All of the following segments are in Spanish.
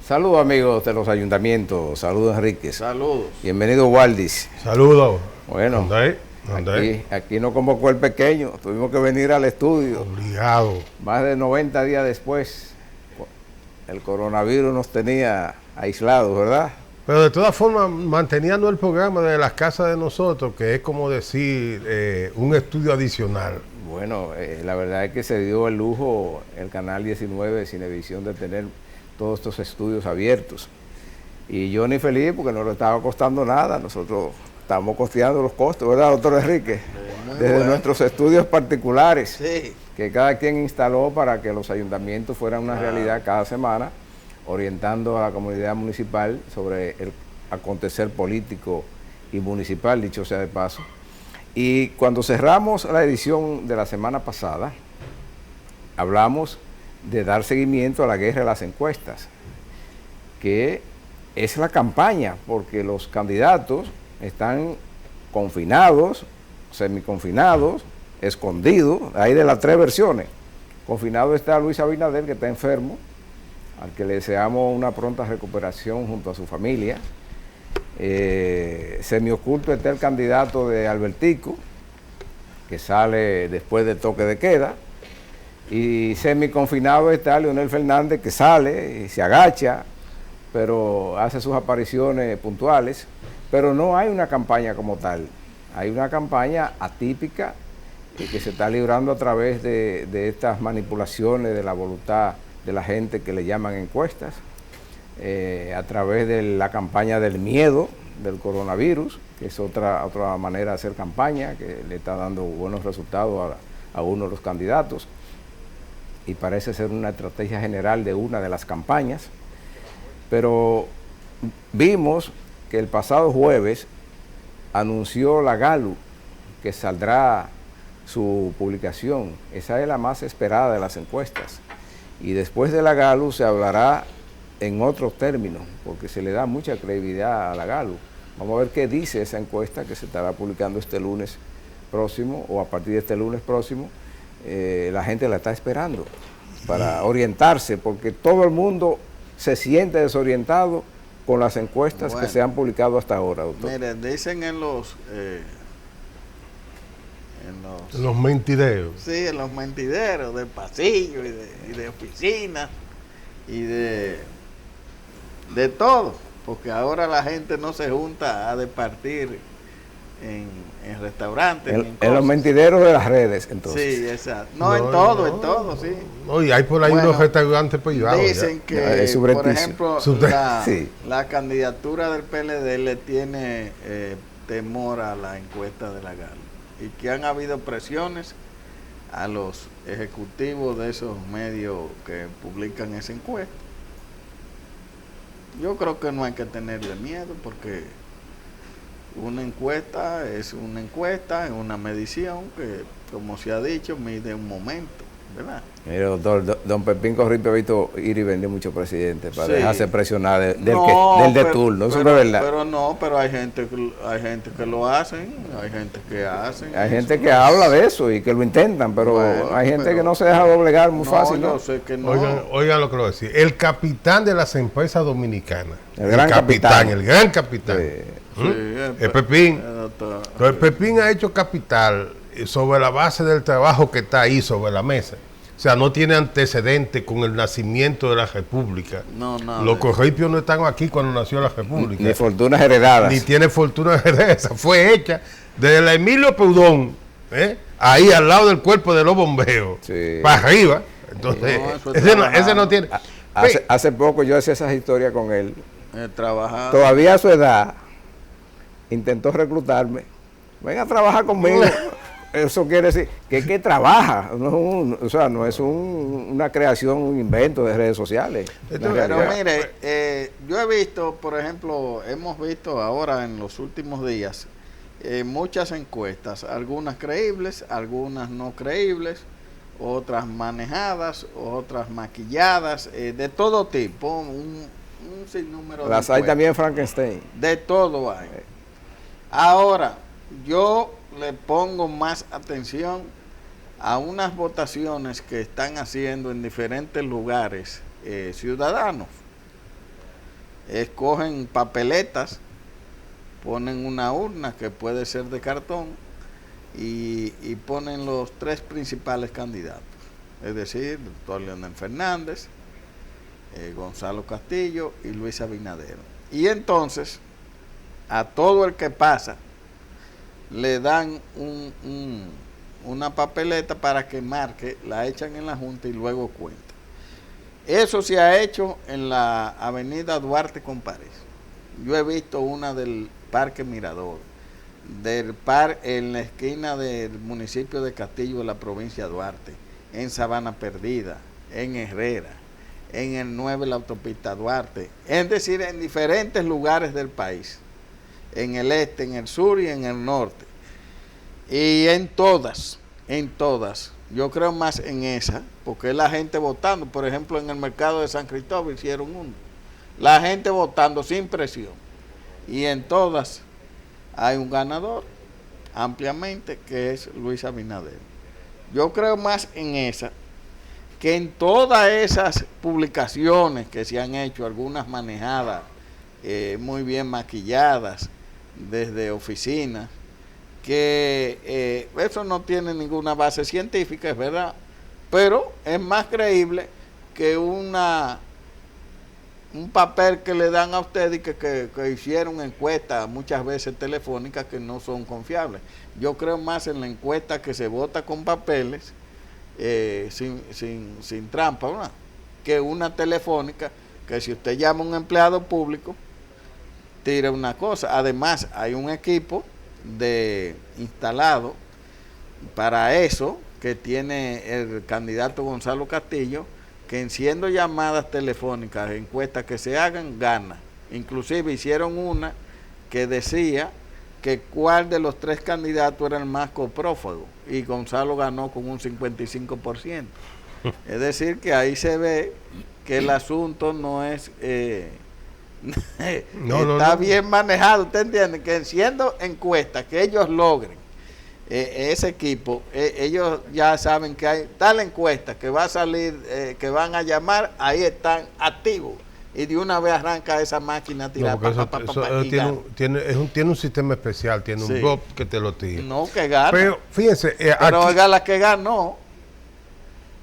Saludos amigos de los ayuntamientos, saludos Enríquez. Saludos. Bienvenido Waldis. Saludos. Bueno, aquí nos convocó el pequeño, tuvimos que venir al estudio. Obligado. Más de 90 días después, el coronavirus nos tenía aislados, ¿verdad? Pero de todas formas, manteniendo el programa de las casas de nosotros, que es como decir un estudio adicional. Bueno, la verdad es que se dio el lujo el canal 19 de Cinevisión de tener todos estos estudios abiertos. Y yo ni feliz porque no le estaba costando nada, nosotros estamos costeando los costos, ¿verdad, doctor Enrique? Desde nuestros estudios particulares, que cada quien instaló para que los ayuntamientos fueran una realidad cada semana, orientando a la comunidad municipal sobre el acontecer político y municipal, dicho sea de paso. Y cuando cerramos la edición de la semana pasada, hablamos de dar seguimiento a la guerra de las encuestas, que es la campaña, porque los candidatos están confinados, semiconfinados, escondidos, hay de las tres versiones. Confinado está Luis Abinader, que está enfermo, al que le deseamos una pronta recuperación junto a su familia. Semioculto está el candidato de Albertico, que sale después del toque de queda, y semiconfinado está Leonel Fernández, que sale y se agacha, pero hace sus apariciones puntuales, pero no hay una campaña como tal. Hay una campaña atípica que se está librando a través de estas manipulaciones de la voluntad de la gente que le llaman encuestas, a través de la campaña del miedo del coronavirus, que es otra manera de hacer campaña, que le está dando buenos resultados a uno de los candidatos, y parece ser una estrategia general de una de las campañas. Pero vimos que el pasado jueves anunció la Gallup que saldrá su publicación. Esa es la más esperada de las encuestas. Y después de la Gallup se hablará en otros términos, porque se le da mucha credibilidad a la Gallup. Vamos a ver qué dice esa encuesta que se estará publicando este lunes próximo, o a partir de este lunes próximo. La gente la está esperando para orientarse, porque todo el mundo se siente desorientado con las encuestas que se han publicado hasta ahora, doctor. Miren, dicen en los mentideros. Sí, en los mentideros del pasillo y de oficinas y de todo, porque ahora la gente no se junta a departir en restaurantes. En los mentideros de las redes, entonces. Sí, exacto. En todo, sí. No, y hay por ahí unos restaurantes privados. Dicen que, por ejemplo, la candidatura del PLD le tiene temor a la encuesta de la Gallup, y que han habido presiones a los ejecutivos de esos medios que publican esa encuesta. Yo creo que no hay que tenerle miedo, porque una encuesta es una medición que, como se ha dicho, mide un momento, ¿verdad? Mire, doctor, don Pepín Corripio ha visto ir y venir muchos presidentes para dejarse presionar del de turno, eso no es verdad. Pero hay gente que lo hacen, hay gente que hacen. Hay gente que habla de eso y que lo intentan, pero hay gente que no se deja doblegar muy fácil, ¿no? Yo sé que no. Oigan lo que lo voy a decir. El capitán de las empresas dominicanas. El gran capitán. Sí, el Pepín. Pero el Pepín ha hecho capital sobre la base del trabajo que está ahí sobre la mesa. O sea, no tiene antecedente con el nacimiento de la República. Los Corripios no están aquí cuando nació la República. Ni fortunas heredadas. Ni tiene fortunas heredadas. Fue hecha desde la Emilio Peudón, ahí al lado del cuerpo de los bomberos, para arriba. Entonces, ese no tiene. Hace poco yo hacía esas historias con él. Todavía a su edad intentó reclutarme. Ven a trabajar conmigo. Eso quiere decir que trabaja, no es una creación, un invento de redes sociales. Pero mire, yo he visto, por ejemplo, hemos visto ahora en los últimos días muchas encuestas, algunas creíbles, algunas no creíbles, otras manejadas, otras maquilladas, de todo tipo, un sinnúmero las hay también Frankenstein. De todo hay. Ahora, yo le pongo más atención a unas votaciones que están haciendo en diferentes lugares ciudadanos. escogen papeletas, ponen una urna que puede ser de cartón y ponen los 3 principales candidatos, es decir, doctor Leonel Fernández, Gonzalo Castillo y Luis Abinader. Y entonces a todo el que pasa le dan una papeleta para que marque, la echan en la junta y luego cuenta. Eso se ha hecho en la avenida Duarte con París. Yo he visto una del Parque Mirador, en la esquina del municipio de Castillo de la provincia de Duarte, en Sabana Perdida, en Herrera, en el 9 la autopista Duarte, es decir, en diferentes lugares del país, en el este, en el sur y en el norte. Y en todas, yo creo más en esa, porque es la gente votando. Por ejemplo, en el mercado de San Cristóbal hicieron uno, la gente votando sin presión, y en todas hay un ganador ampliamente, que es Luis Abinader. Yo creo más en esa que en todas esas publicaciones que se han hecho, algunas manejadas muy bien maquilladas desde oficinas, que eso no tiene ninguna base científica, es verdad, pero es más creíble que un papel que le dan a usted y que hicieron encuestas muchas veces telefónicas que no son confiables. Yo creo más en la encuesta que se vota con papeles sin trampa, ¿verdad?, que una telefónica que si usted llama a un empleado público tira una cosa. Además hay un equipo instalado para eso que tiene el candidato Gonzalo Castillo, que enciendo llamadas telefónicas, encuestas que se hagan, gana. Inclusive hicieron una que decía que cuál de los 3 candidatos era el más coprófago, y Gonzalo ganó con un 55%. Es decir, que ahí se ve que el asunto no es está bien manejado. Usted entiende que siendo encuestas que ellos logren, ese equipo, ellos ya saben que hay tal encuesta que va a salir, que van a llamar, ahí están activos, y de una vez arranca esa máquina a tirar. Tiene un sistema especial, tiene un bot que te lo tira. No, que gana. Pero fíjense, pero oiga, la que ganó,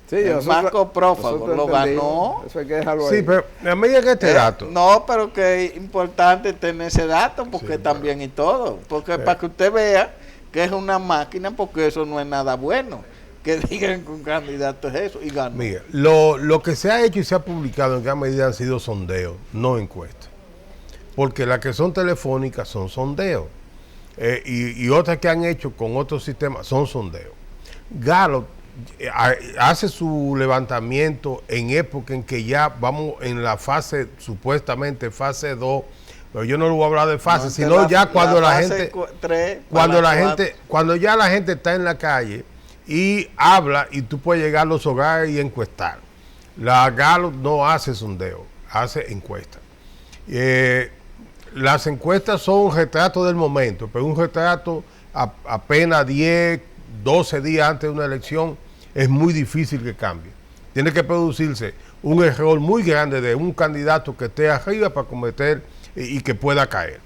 sí, el Marco Prófago lo ganó. Eso hay que dejarlo ahí. Sí, pero a medida que este dato. No, pero que es importante tener ese dato, porque también y todo. Porque para que usted vea que es una máquina, porque eso no es nada bueno, que digan que un candidato es eso, y ganó. Mira, lo que se ha hecho y se ha publicado en gran medida han sido sondeos, no encuestas. Porque las que son telefónicas son sondeos. Y otras que han hecho con otros sistemas son sondeos. Gallup hace su levantamiento en época en que ya vamos en la fase, supuestamente fase 2, pero yo no le voy a hablar de fase, sino ya cuando la gente, cuando ya la gente está en la calle y habla y tú puedes llegar a los hogares y encuestar. La Gallup no hace sondeo, hace encuestas. Las encuestas son un retrato del momento, pero un retrato apenas 10, 12 días antes de una elección es muy difícil que cambie. Tiene que producirse un error muy grande de un candidato que esté arriba para cometer y que pueda caer.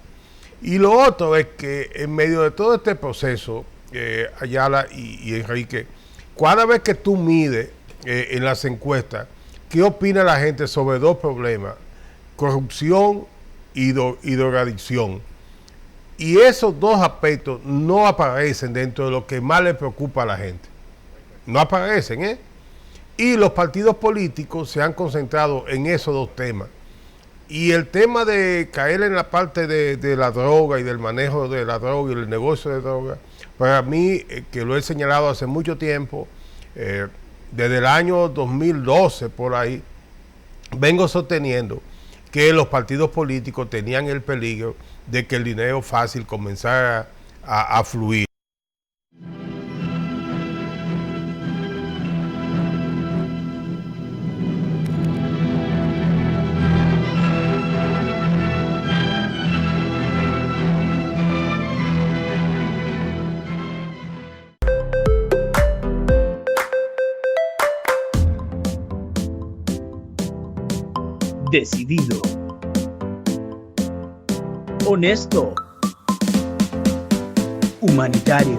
Y lo otro es que en medio de todo este proceso, Ayala y Enrique, cada vez que tú mides en las encuestas qué opina la gente sobre 2 problemas, corrupción y drogadicción, y esos 2 aspectos no aparecen dentro de lo que más le preocupa a la gente. No aparecen, Y los partidos políticos se han concentrado en esos 2 temas. Y el tema de caer en la parte de la droga y del manejo de la droga y el negocio de droga, para mí, que lo he señalado hace mucho tiempo, desde el año 2012 por ahí, vengo sosteniendo que los partidos políticos tenían el peligro de que el dinero fácil comenzara a fluir. Decidido, honesto, humanitario,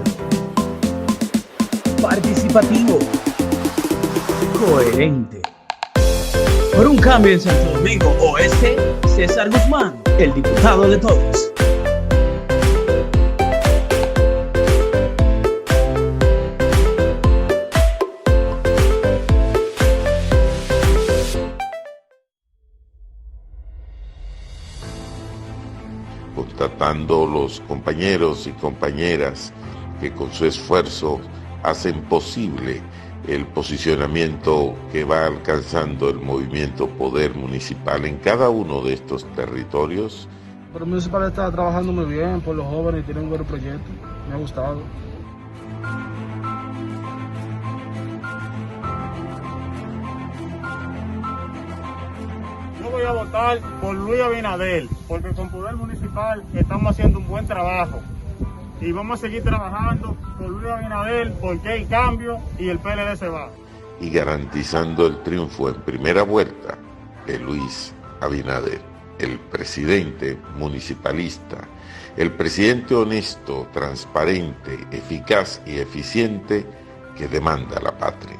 participativo, coherente. Por un cambio en Santo Domingo Oeste, César Guzmán, el diputado de todos. Constatando los compañeros y compañeras que con su esfuerzo hacen posible el posicionamiento que va alcanzando el movimiento Poder Municipal en cada uno de estos territorios. El municipal está trabajando muy bien por los jóvenes y tiene un buen proyecto, me ha gustado. Yo voy a votar por Luis Abinader, porque con Poder Municipal estamos haciendo un buen trabajo. Y vamos a seguir trabajando por Luis Abinader porque hay cambio y el PLD se va. Y garantizando el triunfo en primera vuelta de Luis Abinader, el presidente municipalista, el presidente honesto, transparente, eficaz y eficiente que demanda la patria.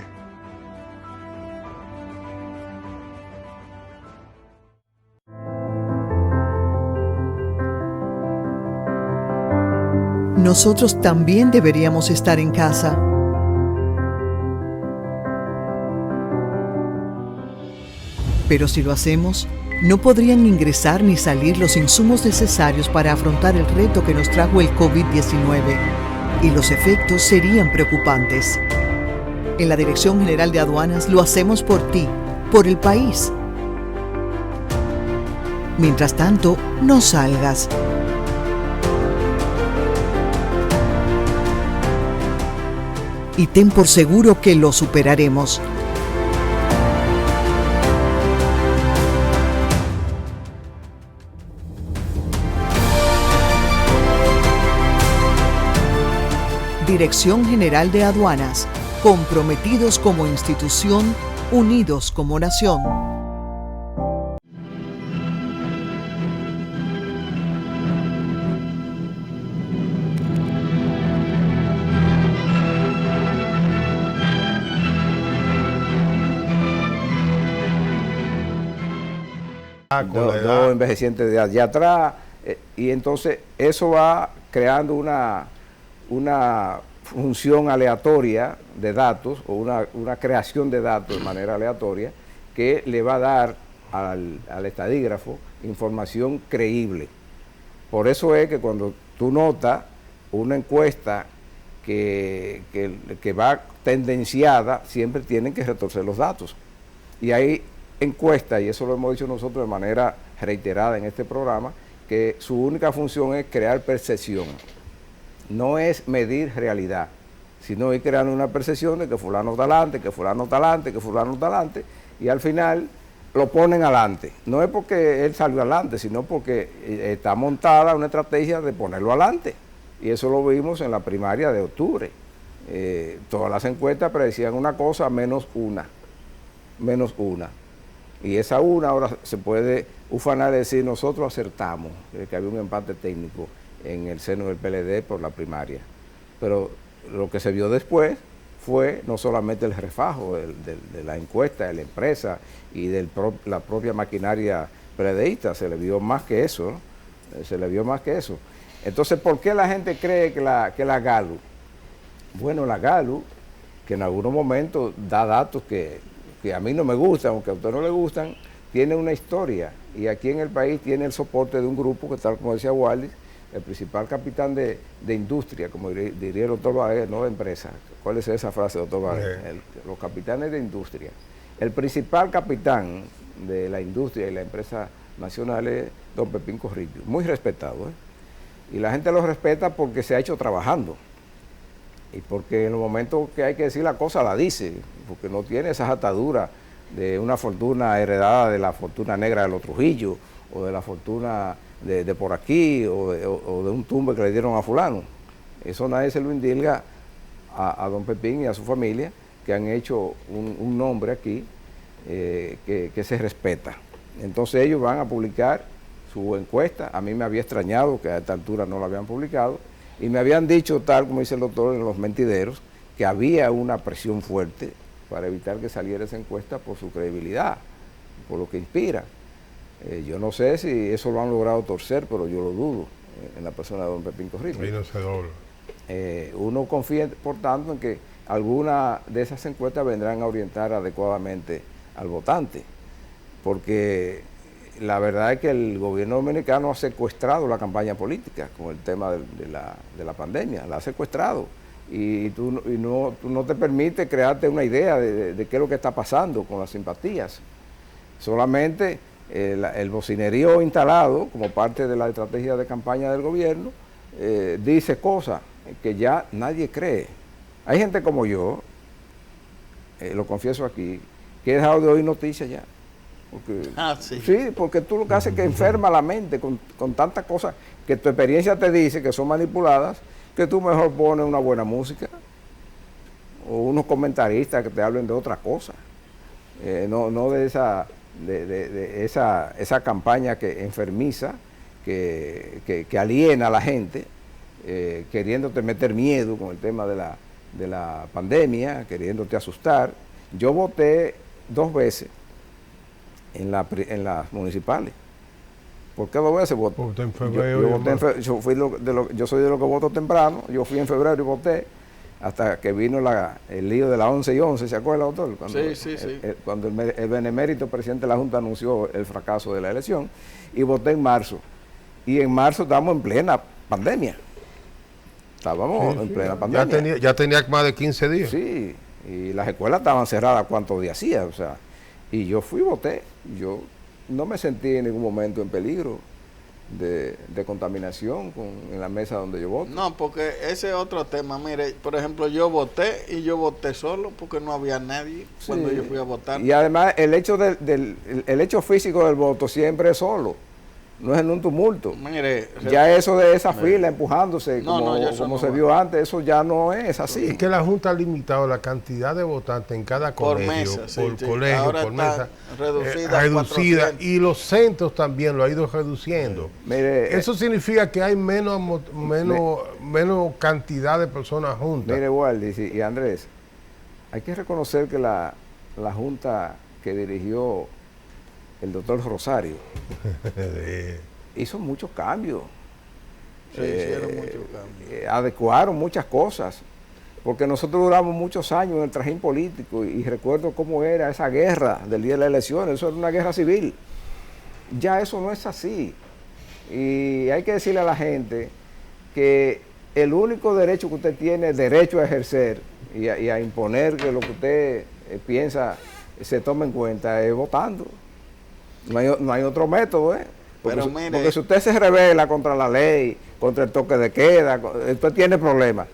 Nosotros también deberíamos estar en casa. Pero si lo hacemos, no podrían ingresar ni salir los insumos necesarios para afrontar el reto que nos trajo el COVID-19, y los efectos serían preocupantes. En la Dirección General de Aduanas lo hacemos por ti, por el país. Mientras tanto, no salgas. Y ten por seguro que lo superaremos. Dirección General de Aduanas, comprometidos como institución, unidos como nación. Dos envejecientes de allá atrás, y entonces eso va creando una función aleatoria de datos o una creación de datos de manera aleatoria que le va a dar al estadígrafo información creíble. Por eso es que cuando tú notas una encuesta que va tendenciada, siempre tienen que retorcer los datos. Y hay encuestas, y eso lo hemos dicho nosotros de manera reiterada en este programa, que su única función es crear percepción. No es medir realidad, sino ir creando una percepción de que fulano está adelante, que fulano está adelante, que fulano está adelante, y al final lo ponen adelante. No es porque él salió adelante, sino porque está montada una estrategia de ponerlo adelante. Y eso lo vimos en la primaria de octubre. Todas las encuestas predecían una cosa menos una. Y esa una ahora se puede ufanar y decir, nosotros acertamos, que había un empate técnico en el seno del PLD por la primaria. Pero lo que se vio después fue no solamente el refajo de la encuesta, de la empresa y de la propia maquinaria PLDista, se le vio más que eso, ¿no? Se le vio más que eso. Entonces, ¿por qué la gente cree que la Galo? Bueno, la Galo, que en algunos momentos da datos que a mí no me gustan, aunque a usted no le gustan, tiene una historia, y aquí en el país tiene el soporte de un grupo que, tal como decía Waldis, el principal capitán de industria, como diría el doctor Baez, no de empresa. ¿Cuál es esa frase, doctor Baez? Los capitanes de industria. El principal capitán de la industria y la empresa nacional es don Pepín Corrillo, muy respetado, y la gente lo respeta porque se ha hecho trabajando, y porque en los momentos que hay que decir la cosa la dice, porque no tiene esas ataduras de una fortuna heredada de la fortuna negra de los Trujillo, o de la fortuna de por aquí, o de un tumbe que le dieron a fulano. Eso nadie se lo indilga a don Pepín y a su familia, que han hecho un nombre aquí que se respeta. Entonces ellos van a publicar su encuesta. A mí me había extrañado que a esta altura no la habían publicado y me habían dicho, tal como dice el doctor en Los Mentideros, que había una presión fuerte para evitar que saliera esa encuesta por su credibilidad, por lo que inspira. Yo no sé si eso lo han logrado torcer, pero yo lo dudo en la persona de don Pepín Corripio. Ahí no se dobla. Uno confía, por tanto, en que algunas de esas encuestas vendrán a orientar adecuadamente al votante, porque la verdad es que el gobierno dominicano ha secuestrado la campaña política con el tema de la pandemia, la ha secuestrado, y tú no te permite crearte una idea de qué es lo que está pasando con las simpatías. Solamente el bocinerío instalado como parte de la estrategia de campaña del gobierno dice cosas que ya nadie cree. Hay gente como yo, lo confieso aquí, que he dejado de oír noticias ya. Porque, sí, porque tú lo que haces es que enferma la mente con tantas cosas que tu experiencia te dice que son manipuladas, que tú mejor pones una buena música o unos comentaristas que te hablen de otra cosa, no de esa campaña que enfermiza, que aliena a la gente, queriéndote meter miedo con el tema de la pandemia, queriéndote asustar. Yo voté 2 veces en las municipales. ¿Por qué 2 veces voté? Voté en febrero. Yo soy de los que voto temprano. Yo fui en febrero y voté hasta que vino el lío de la 11 y 11, ¿se acuerda, doctor? Cuando el benemérito presidente de la Junta anunció el fracaso de la elección, y voté en marzo. Y en marzo estábamos en plena pandemia. Estábamos en plena pandemia. Ya tenía más de 15 días. Sí, y las escuelas estaban cerradas cuántos días hacía, o sea, y yo fui y voté. Yo no me sentí en ningún momento en peligro de contaminación en la mesa donde yo voto. No, porque ese es otro tema. Mire, por ejemplo, yo voté solo porque no había nadie cuando yo fui a votar. Y además el hecho el hecho físico del voto siempre es solo, no es en un tumulto. Mire, ya eso de esa fila empujándose como se vio antes, eso ya no es así. Es que la Junta ha limitado la cantidad de votantes en cada colegio, colegio, ahora por mesa, reducida, y los centros también lo ha ido reduciendo. Mire, eso significa que hay menos cantidad de personas juntas. Mire, Waldy y Andrés, hay que reconocer que la Junta que dirigió el doctor Rosario hizo muchos cambios. Hicieron muchos cambios. Adecuaron muchas cosas, porque nosotros duramos muchos años en el trajín político y recuerdo cómo era esa guerra del día de las elecciones. Eso era una guerra civil. Ya eso no es así. Y hay que decirle a la gente que el único derecho que usted tiene, derecho a ejercer y a imponer que lo que usted piensa se tome en cuenta, es votando. No hay otro método, porque si usted se rebela contra la ley, contra el toque de queda, usted tiene problemas,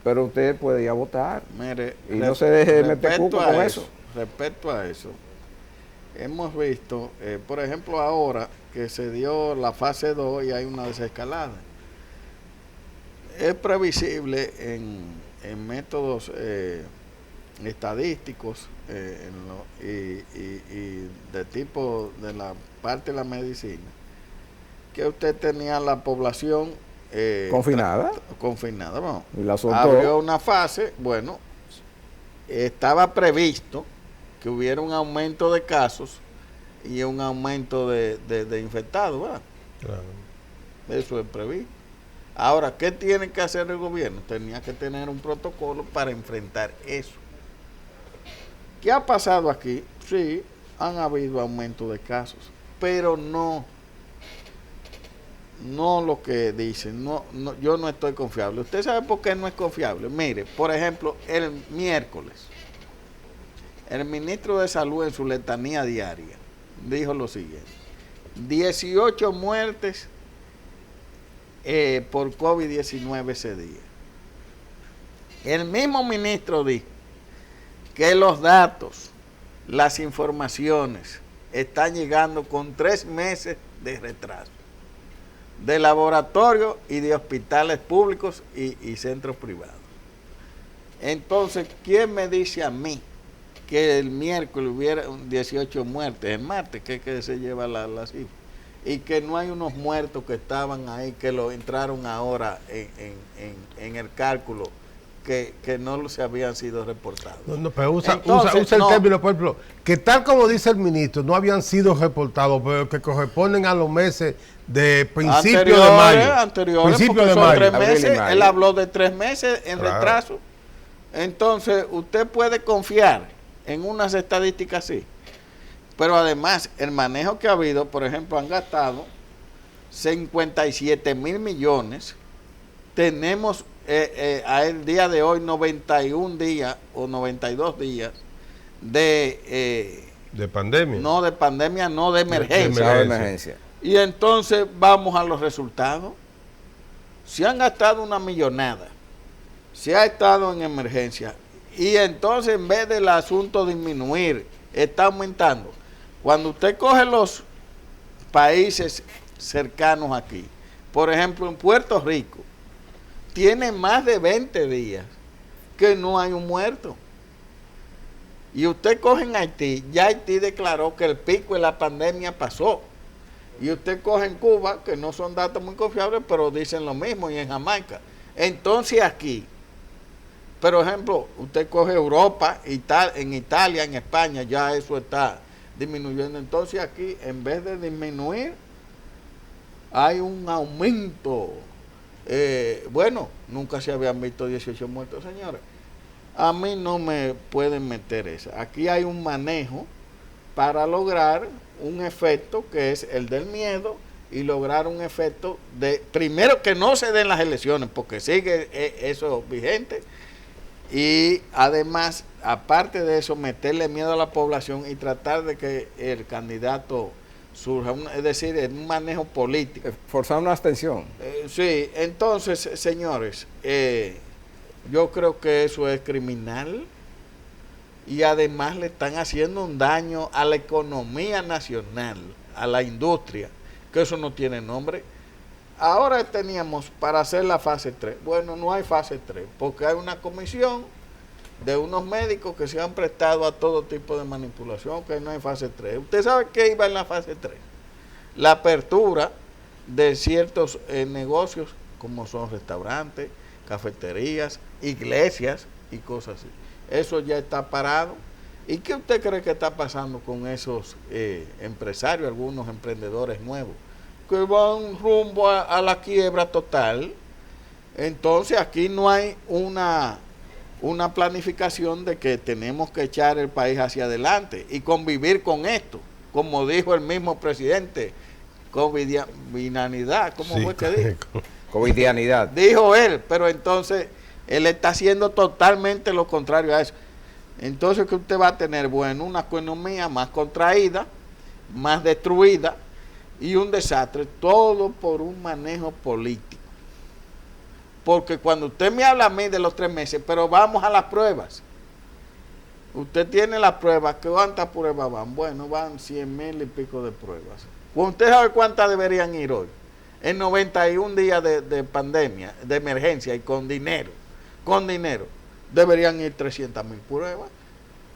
pero usted puede ir a votar. Mire, y no se deje meter cuco con eso. Respecto a eso, hemos visto, por ejemplo, ahora que se dio la fase 2 y hay una desescalada. Es previsible en métodos estadísticos y de tipo de la parte de la medicina, que usted tenía la población confinada, vamos, y la soltó. Abrió una fase, bueno, estaba previsto que hubiera un aumento de casos y un aumento de infectados, ¿verdad? Claro. Eso es previsto. Ahora, ¿qué tiene que hacer el gobierno? Tenía que tener un protocolo para enfrentar eso. ¿Qué ha pasado aquí? Sí, han habido aumento de casos, pero no lo que dicen. Yo no estoy confiable. ¿Usted sabe por qué no es confiable? Mire, por ejemplo, el miércoles, el ministro de Salud en su letanía diaria dijo lo siguiente: 18 muertes por COVID-19 ese día. El mismo ministro dijo que los datos, las informaciones están llegando con 3 meses de retraso, de laboratorios y de hospitales públicos y centros privados. Entonces, ¿quién me dice a mí que el miércoles hubiera 18 muertes? El martes, que se lleva la cifra. y que no hay unos muertos que estaban ahí, que lo entraron ahora en el cálculo, que no se habían sido reportados. No, pero usa el término, por ejemplo, que tal como dice el ministro, no habían sido reportados, pero que corresponden a los meses de principio de mayo. Anteriores, principio de mayo. 3 meses, él habló de 3 meses en retraso. Entonces, usted puede confiar en unas estadísticas así. Pero además, el manejo que ha habido, por ejemplo, han gastado 57,000 millones. Tenemos al día de hoy 91 días o 92 días de pandemia. No de pandemia, no de emergencia. De emergencia. Y entonces vamos a los resultados. Se han gastado una millonada. Se ha estado en emergencia. Y entonces en vez del asunto disminuir, está aumentando. Cuando usted coge los países cercanos aquí, por ejemplo en Puerto Rico, tiene más de 20 días que no hay un muerto. Y usted coge en Haití, ya Haití declaró que el pico de la pandemia pasó. Y usted coge en Cuba, que no son datos muy confiables, pero dicen lo mismo, y en Jamaica. Entonces aquí, por ejemplo, usted coge Europa, en Italia, en España, ya eso está disminuyendo. Entonces aquí, en vez de disminuir, hay un aumento. Bueno, nunca se habían visto 18 muertos, señores. A mí no me pueden meter esa. Aquí hay un manejo para lograr un efecto que es el del miedo y lograr un efecto de, primero, que no se den las elecciones, porque sigue eso vigente, y además, aparte de eso, meterle miedo a la población y tratar de que el candidato surja, es decir, en un manejo político. Forzar una abstención. Sí, entonces, señores, yo creo que eso es criminal y además le están haciendo un daño a la economía nacional, a la industria, que eso no tiene nombre. Ahora teníamos para hacer la fase 3. Bueno, no hay fase 3, porque hay una comisión de unos médicos que se han prestado a todo tipo de manipulación, que no hay fase 3. ¿Usted sabe qué iba en la fase 3? La apertura de ciertos negocios, como son restaurantes, cafeterías, iglesias y cosas así. Eso ya está parado. ¿Y qué usted cree que está pasando con esos empresarios, algunos emprendedores nuevos, que van rumbo a la quiebra total? Entonces aquí no hay una planificación de que tenemos que echar el país hacia adelante y convivir con esto, como dijo el mismo presidente, covidianidad, ¿cómo fue que dijo? Covidianidad. Dijo él, pero entonces él está haciendo totalmente lo contrario a eso. Entonces, ¿qué usted va a tener? Bueno, una economía más contraída, más destruida y un desastre, todo por un manejo político. Porque cuando usted me habla a mí de los 3 meses, pero vamos a las pruebas. Usted tiene las pruebas, ¿cuántas pruebas van? Bueno, van 100,000 y pico de pruebas. ¿Usted sabe cuántas deberían ir hoy? En 91 días de pandemia, de emergencia y con dinero, deberían ir 300,000 pruebas.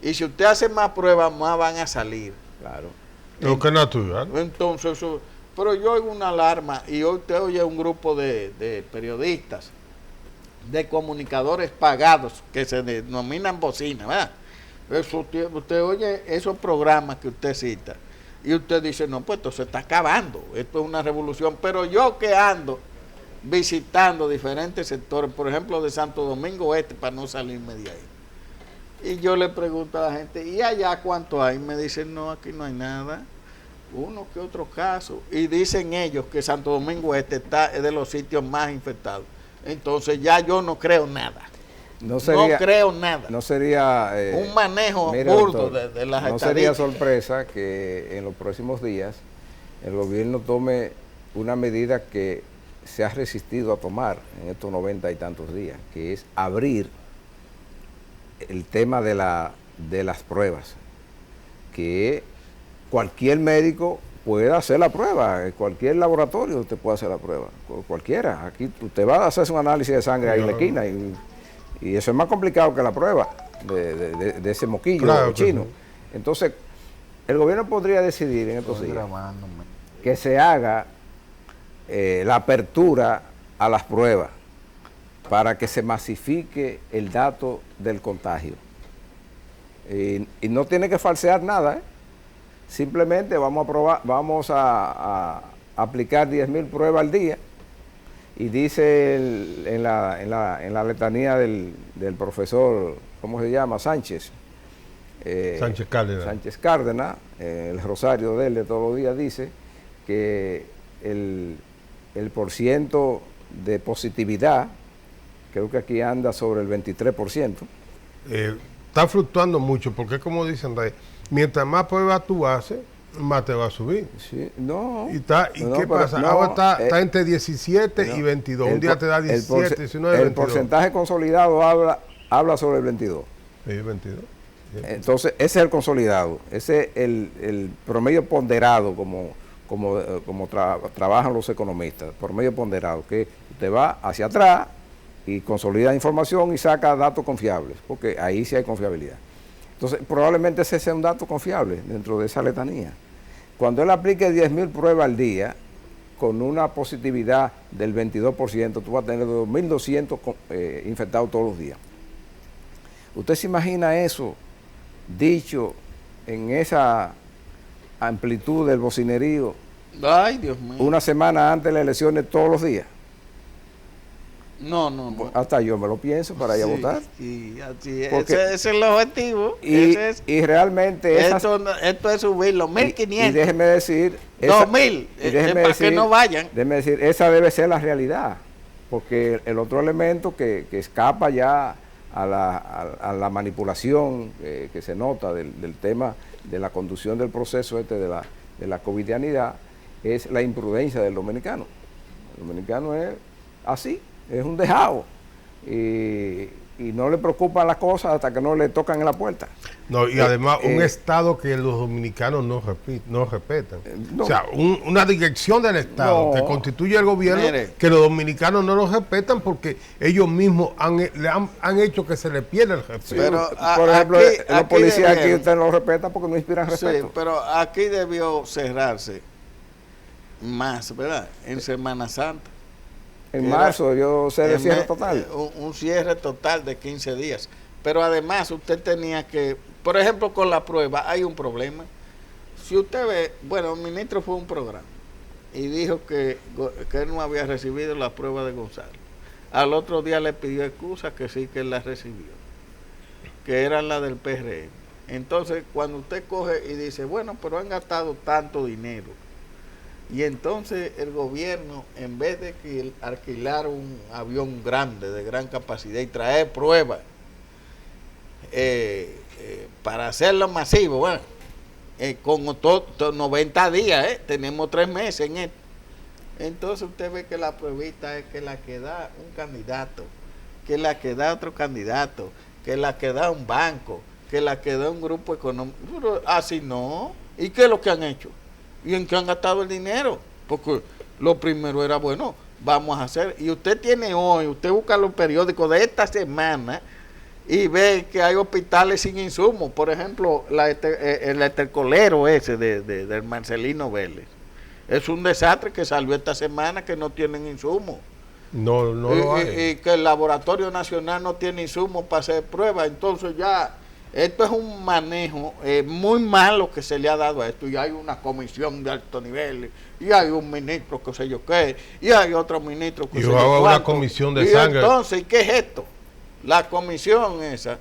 Y si usted hace más pruebas, más van a salir. Claro. Lo que es natural. Entonces, pero yo oigo una alarma y hoy usted oye un grupo de periodistas, de comunicadores pagados, que se denominan bocina, ¿verdad? Usted oye esos programas que usted cita y usted dice, no, pues esto se está acabando, esto es una revolución. Pero yo que ando visitando diferentes sectores, por ejemplo de Santo Domingo Este, para no salirme de ahí, y yo le pregunto a la gente, ¿y allá cuánto hay? Me dicen, no, aquí no hay nada, uno que otro caso, y dicen ellos que Santo Domingo Este es de los sitios más infectados. Entonces ya yo no creo nada. No creo nada. No sería un manejo burdo de las estadísticas. No sería sorpresa que en los próximos días el gobierno tome una medida que se ha resistido a tomar en estos 90 y tantos días, que es abrir el tema de las pruebas, que cualquier médico puede hacer la prueba, en cualquier laboratorio usted puede hacer la prueba, cualquiera. Aquí usted va a hacerse un análisis de sangre ahí en la esquina y eso es más complicado que la prueba de ese moquillo chino. Entonces, el gobierno podría decidir en estos días que se haga la apertura a las pruebas para que se masifique el dato del contagio. Y no tiene que falsear nada, simplemente vamos a aplicar 10.000 pruebas al día, y dice en la letanía del profesor, ¿cómo se llama? Sánchez Cárdenas. Sánchez Cárdenas, el rosario de él de todos los días, dice que el porciento de positividad, creo que aquí anda sobre el 23%. Está fluctuando mucho, porque como dicen, mientras más pruebas tú haces, más te va a subir. Sí, no. ¿Y qué pasa? No, ahora está entre 17 y 22. Un día te da 17, 19, 22. El porcentaje consolidado habla sobre el 22. Sí, 22. Entonces, ese es el consolidado. Ese es el promedio ponderado, como trabajan los economistas. Promedio ponderado, que usted va hacia atrás y consolida información y saca datos confiables, porque ahí sí hay confiabilidad. Entonces, probablemente ese sea un dato confiable dentro de esa letanía. Cuando él aplique 10.000 pruebas al día, con una positividad del 22%, tú vas a tener 2.200 infectados todos los días. ¿Usted se imagina eso dicho en esa amplitud del bocinerío? Ay, Dios mío. Una semana antes de las elecciones todos los días. No. Hasta yo me lo pienso para ir a votar. Sí, así es. Ese es el objetivo. Y realmente esto es subirlo, 1.500. Y déjeme decir... 2.000, para que no vayan. Déjeme decir, esa debe ser la realidad. Porque el otro elemento que escapa ya a la manipulación que se nota del tema de la conducción del proceso de la covidianidad es la imprudencia del dominicano. El dominicano es así. Es un dejado y no le preocupan las cosas hasta que no le tocan en la puerta. No, y además un Estado que los dominicanos no respetan. No. O sea, una dirección del Estado que constituye el gobierno, que los dominicanos no lo respetan porque ellos mismos han hecho que se le pierda el respeto. Pero, por ejemplo, los policías aquí usted no lo respeta porque no inspiran respeto. Sí, pero aquí debió cerrarse más, ¿verdad? En Semana Santa. En marzo debió ser el cierre total. Un cierre total de 15 días. Pero además usted tenía que, por ejemplo, con la prueba hay un problema. Si usted ve, bueno, el ministro fue a un programa y dijo que él no había recibido la prueba de Gonzalo. Al otro día le pidió excusa que sí que él la recibió, que era la del PRM. Entonces, cuando usted coge y dice, bueno, pero han gastado tanto dinero, y entonces el gobierno, en vez de que alquilar un avión grande, de gran capacidad y traer pruebas para hacerlo masivo, bueno, con 90 días, tenemos 3 meses en esto. Entonces usted ve que la pruebita es que la que da un candidato, que la que da otro candidato, que la que da un banco, que la que da un grupo económico. Así no. ¿Y qué es lo que han hecho? ¿Y en qué han gastado el dinero? Porque lo primero era, bueno, vamos a hacer. Y usted tiene hoy, usted busca los periódicos de esta semana y ve que hay hospitales sin insumos. Por ejemplo, el estercolero ese del Marcelino Vélez. Es un desastre que salió esta semana que no tienen insumos. No lo hay. Y que el Laboratorio Nacional no tiene insumos para hacer pruebas. Entonces ya... Esto es un manejo muy malo que se le ha dado a esto, y hay una comisión de alto nivel, y hay un ministro que sé yo qué, y hay otro ministro que sé yo cuánto. Una comisión de sangre. Entonces, ¿qué es esto? La comisión esa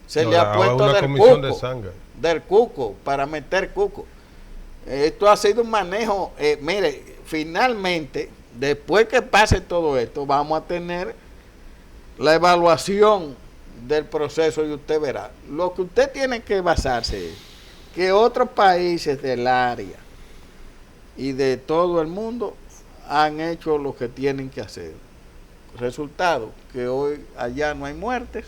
se le ha puesto del cuco, para meter cuco. Esto ha sido un manejo, mire, finalmente, después que pase todo esto, vamos a tener la evaluación del proceso y usted verá. Lo que usted tiene que basarse es que otros países del área y de todo el mundo han hecho lo que tienen que hacer. Resultado, que hoy allá no hay muertes,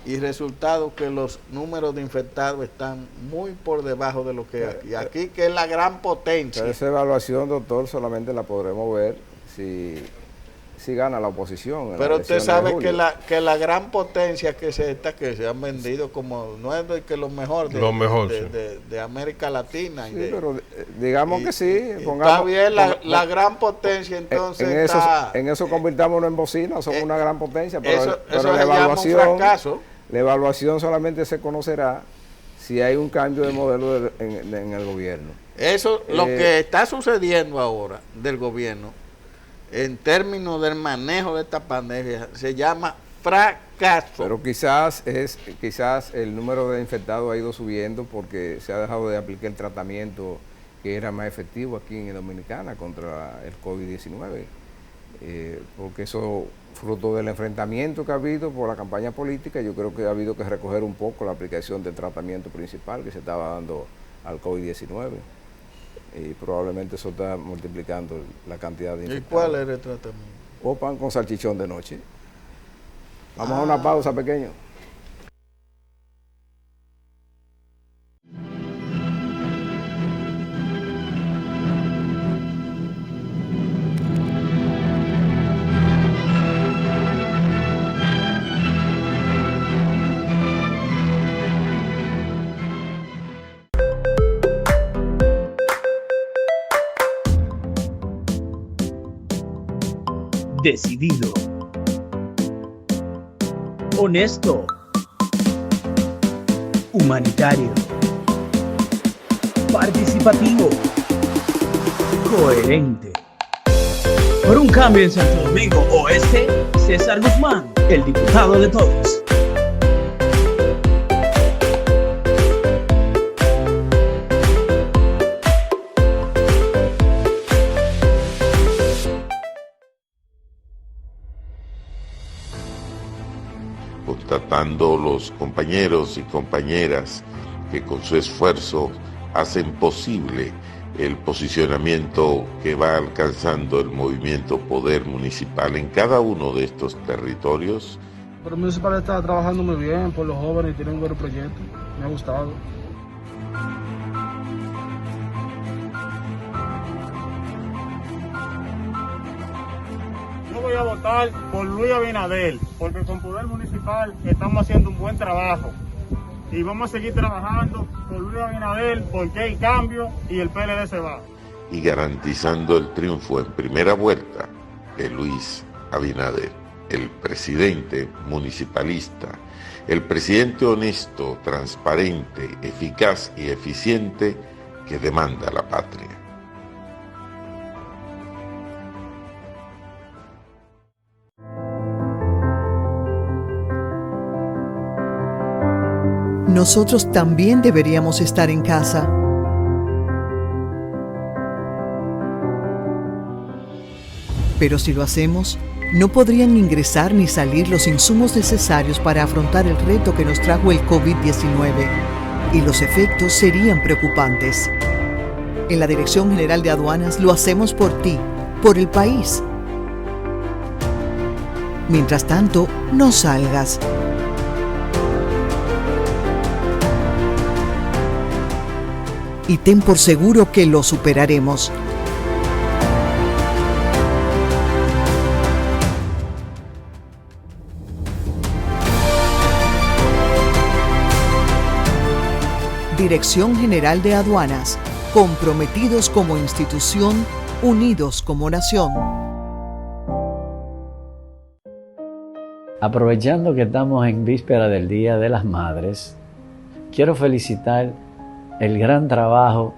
y resultado que los números de infectados están muy por debajo de lo que hay aquí. Aquí, que es la gran potencia. Pero esa evaluación, doctor, solamente la podremos ver si gana la oposición. Pero usted sabe que la gran potencia que se han vendido como no es de que lo mejor de América Latina. Sí, pero digamos que sí. Está bien la gran potencia, entonces en eso convirtámonos en bocina, somos una gran potencia, pero la evaluación solamente se conocerá si hay un cambio de modelo en el gobierno. Eso, lo que está sucediendo ahora del gobierno, en términos del manejo de esta pandemia, se llama fracaso. Pero quizás el número de infectados ha ido subiendo porque se ha dejado de aplicar el tratamiento que era más efectivo aquí en Dominicana contra el COVID-19. Porque eso, fruto del enfrentamiento que ha habido por la campaña política, yo creo que ha habido que recoger un poco la aplicación del tratamiento principal que se estaba dando al COVID-19. Y probablemente eso está multiplicando la cantidad de infectados. ¿Y cuál era el tratamiento? O pan con salchichón de noche. Vamos a una pausa pequeña. Decidido, honesto, humanitario, participativo, coherente. Por un cambio en Santo Domingo Oeste, César Guzmán, el diputado de todos. Constatando los compañeros y compañeras que con su esfuerzo hacen posible el posicionamiento que va alcanzando el movimiento Poder Municipal en cada uno de estos territorios. Pero el municipal está trabajando muy bien por los jóvenes y tiene un buen proyecto, me ha gustado. Yo voy a votar por Luis Abinader, porque con Poder Municipal estamos haciendo un buen trabajo. Y vamos a seguir trabajando por Luis Abinader porque hay cambio y el PLD se va. Y garantizando el triunfo en primera vuelta de Luis Abinader, el presidente municipalista, el presidente honesto, transparente, eficaz y eficiente que demanda la patria. Nosotros también deberíamos estar en casa. Pero si lo hacemos, no podrían ingresar ni salir los insumos necesarios para afrontar el reto que nos trajo el COVID-19, y los efectos serían preocupantes. En la Dirección General de Aduanas lo hacemos por ti, por el país. Mientras tanto, no salgas. Y ten por seguro que lo superaremos. Dirección General de Aduanas, comprometidos como institución, unidos como nación. Aprovechando que estamos en víspera del Día de las Madres, quiero felicitar el gran trabajo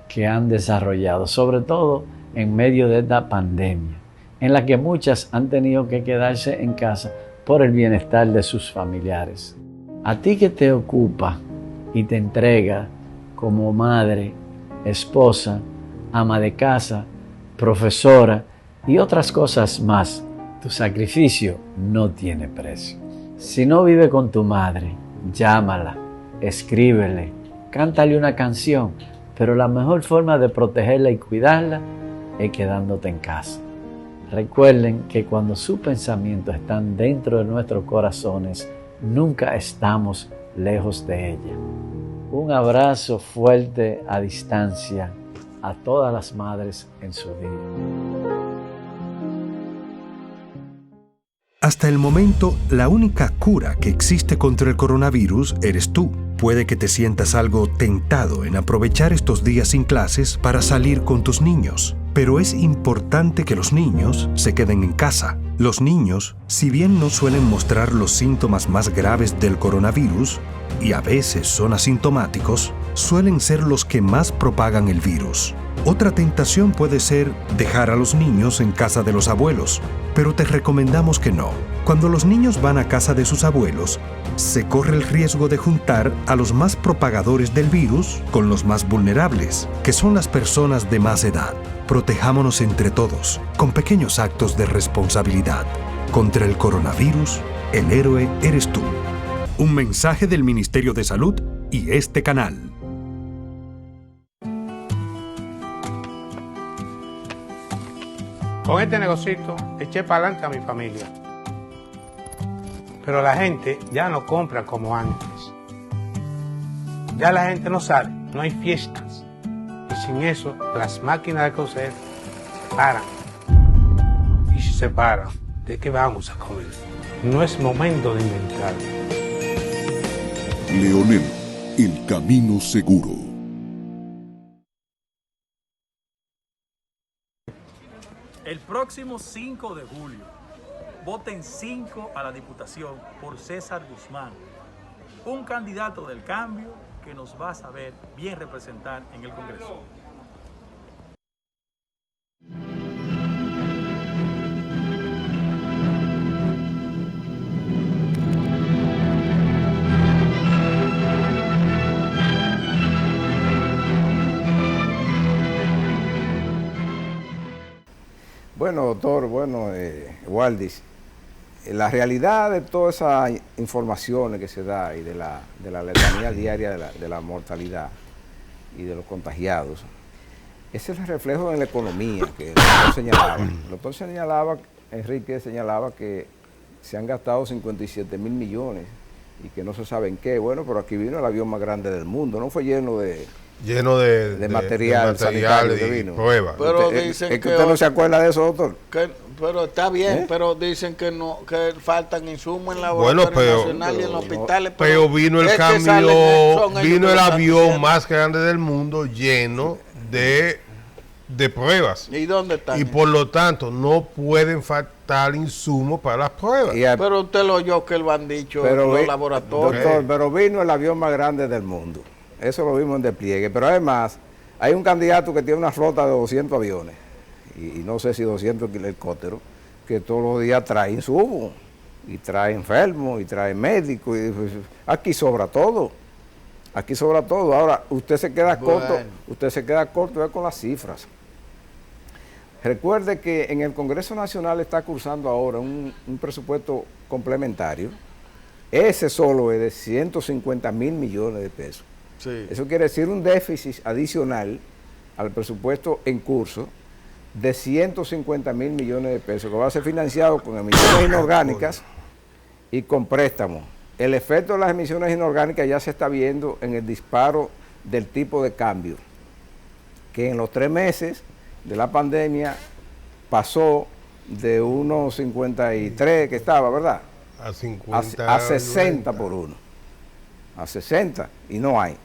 que han desarrollado, sobre todo en medio de esta pandemia, en la que muchas han tenido que quedarse en casa por el bienestar de sus familiares. A ti que te ocupa y te entrega como madre, esposa, ama de casa, profesora y otras cosas más, tu sacrificio no tiene precio. Si no vive con tu madre, llámala, escríbele, cántale una canción, pero la mejor forma de protegerla y cuidarla es quedándote en casa. Recuerden que cuando sus pensamientos están dentro de nuestros corazones, nunca estamos lejos de ella. Un abrazo fuerte a distancia a todas las madres en su día. Hasta el momento, la única cura que existe contra el coronavirus eres tú. Puede que te sientas algo tentado en aprovechar estos días sin clases para salir con tus niños. Pero es importante que los niños se queden en casa. Los niños, si bien no suelen mostrar los síntomas más graves del coronavirus, y a veces son asintomáticos, suelen ser los que más propagan el virus. Otra tentación puede ser dejar a los niños en casa de los abuelos, pero te recomendamos que no. Cuando los niños van a casa de sus abuelos, se corre el riesgo de juntar a los más propagadores del virus con los más vulnerables, que son las personas de más edad. Protejámonos entre todos, con pequeños actos de responsabilidad. Contra el coronavirus, el héroe eres tú. Un mensaje del Ministerio de Salud y este canal. Con este negocito eché para adelante a mi familia. Pero la gente ya no compra como antes. Ya la gente no sale, no hay fiestas. Y sin eso, las máquinas de coser se paran. Y si se paran, ¿de qué vamos a comer? No es momento de inventar. Leonel, el camino seguro. El próximo 5 de julio, voten 5 a la Diputación por César Guzmán, un candidato del cambio que nos va a saber bien representar en el Congreso. Bueno, doctor, Waldis, la realidad de todas esas informaciones que se da y de la letanía diaria de la mortalidad y de los contagiados, ese es el reflejo de la economía que el doctor señalaba. El doctor Enrique señalaba que se han gastado 57 mil millones y que no se sabe en qué. Bueno, pero aquí vino el avión más grande del mundo, no fue lleno de material sanitario que vino. Pruebas. Pero dicen que usted no se acuerda de eso, doctor. Pero está bien, pero dicen que no, que faltan insumos en la laboratorio nacional y en los hospitales. Pero vino el cambio, vino el avión más grande del mundo lleno de pruebas. ¿Y dónde están? Y por lo tanto no pueden faltar insumos para las pruebas. Pero usted lo oyó que lo han dicho en los laboratorios. Doctor, pero vino el avión más grande del mundo. Eso lo vimos en despliegue, pero además hay un candidato que tiene una flota de 200 aviones y no sé si 200 helicópteros que todos los días trae insumos y trae enfermos y trae médicos. Aquí sobra todo, aquí sobra todo. Ahora usted se queda corto con las cifras. Recuerde que en el Congreso Nacional está cursando ahora un presupuesto complementario. Ese solo es de 150 mil millones de pesos. Sí. Eso quiere decir un déficit adicional al presupuesto en curso de 150 mil millones de pesos, que va a ser financiado con emisiones inorgánicas y con préstamos. El efecto de las emisiones inorgánicas ya se está viendo en el disparo del tipo de cambio, que en los 3 meses de la pandemia pasó de 1.53 que estaba, ¿verdad? A 50, a 60 por 1. A 60 y no hay.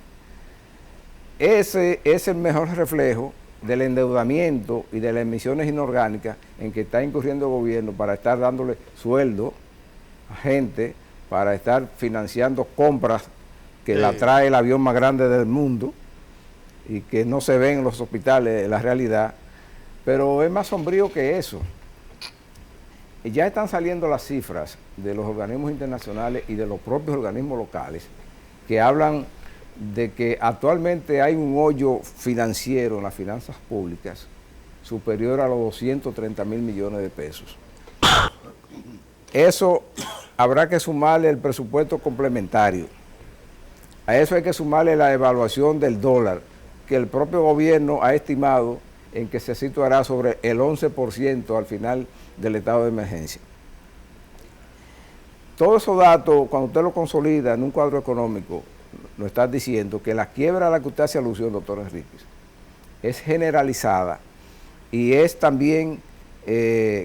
Ese es el mejor reflejo del endeudamiento y de las emisiones inorgánicas en que está incurriendo el gobierno para estar dándole sueldo a gente, para estar financiando compras que la trae el avión más grande del mundo y que no se ven en los hospitales en la realidad. Pero es más sombrío que eso. Y ya están saliendo las cifras de los organismos internacionales y de los propios organismos locales que hablan de que actualmente hay un hoyo financiero en las finanzas públicas superior a los 230 mil millones de pesos. Eso habrá que sumarle el presupuesto complementario. A eso hay que sumarle la evaluación del dólar, que el propio gobierno ha estimado en que se situará sobre el 11% al final del estado de emergencia. Todos esos datos, cuando usted lo consolida en un cuadro económico, nos está diciendo que la quiebra a la que usted hace alusión, doctor Enríquez, es generalizada y es también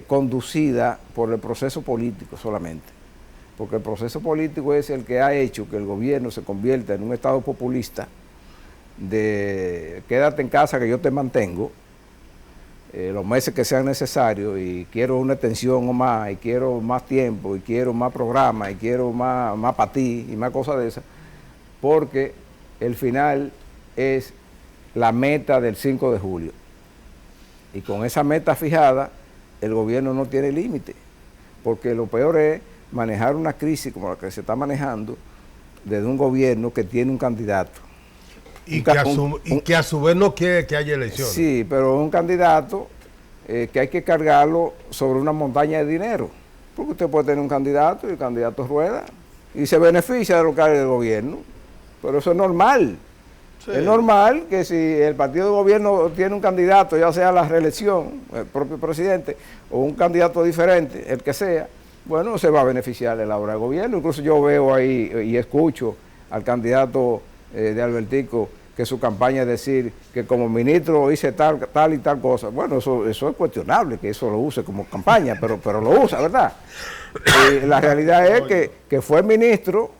conducida por el proceso político solamente. Porque el proceso político es el que ha hecho que el gobierno se convierta en un estado populista de quédate en casa que yo te mantengo los meses que sean necesarios y quiero una extensión o más, y quiero más tiempo, y quiero más programas, y quiero más para ti, y más cosas de esas, porque el final es la meta del 5 de julio. Y con esa meta fijada, el gobierno no tiene límite, porque lo peor es manejar una crisis como la que se está manejando desde un gobierno que tiene un candidato. Y que a su vez no quiere que haya elecciones. Sí, pero un candidato que hay que cargarlo sobre una montaña de dinero, porque usted puede tener un candidato y el candidato rueda y se beneficia de lo que hay del gobierno, pero eso es normal. Sí. Es normal que si el partido de gobierno tiene un candidato, ya sea la reelección, el propio presidente, o un candidato diferente, el que sea, bueno, se va a beneficiar de la obra de gobierno. Incluso yo veo ahí y escucho al candidato de Albertico que su campaña es decir que como ministro hice tal y tal cosa. Bueno, eso es cuestionable que eso lo use como campaña, pero lo usa, ¿verdad? La realidad es que fue ministro,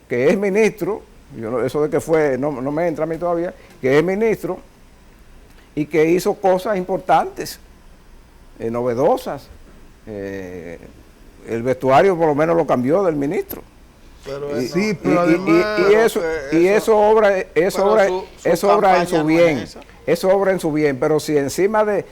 que es ministro, eso de que fue, no me entra a mí todavía, que es ministro y que hizo cosas importantes, novedosas. El vestuario por lo menos lo cambió del ministro. Pero sí, pero además, eso obra en su bien. Eso obra en su bien, pero si encima de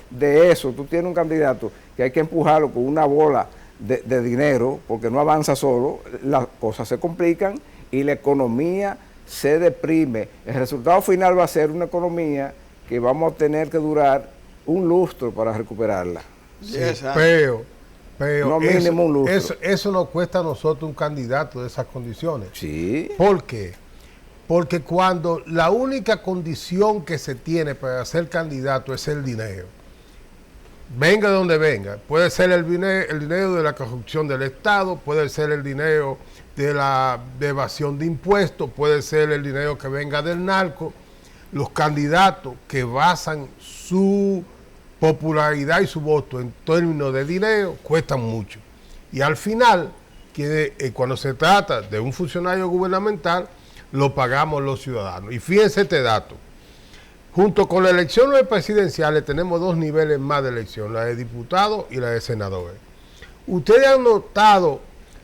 eso tú tienes un candidato que hay que empujarlo con una bola de dinero, porque no avanza solo, las cosas se complican y la economía se deprime. El resultado final va a ser una economía que vamos a tener que durar un lustro para recuperarla. Sí, pero no mínimo un lustro. Eso nos cuesta a nosotros un candidato de esas condiciones. Sí. ¿Por qué? Porque cuando la única condición que se tiene para ser candidato es el dinero, venga de donde venga, puede ser el dinero de la corrupción del Estado, puede ser el dinero de la evasión de impuestos, puede ser el dinero que venga del narco, los candidatos que basan su popularidad y su voto en términos de dinero cuestan mucho. Y al final, cuando se trata de un funcionario gubernamental, lo pagamos los ciudadanos. Y fíjense este dato. Junto con las elecciones presidenciales tenemos dos niveles más de elección, la de diputados y la de senadores. ¿Ustedes han notado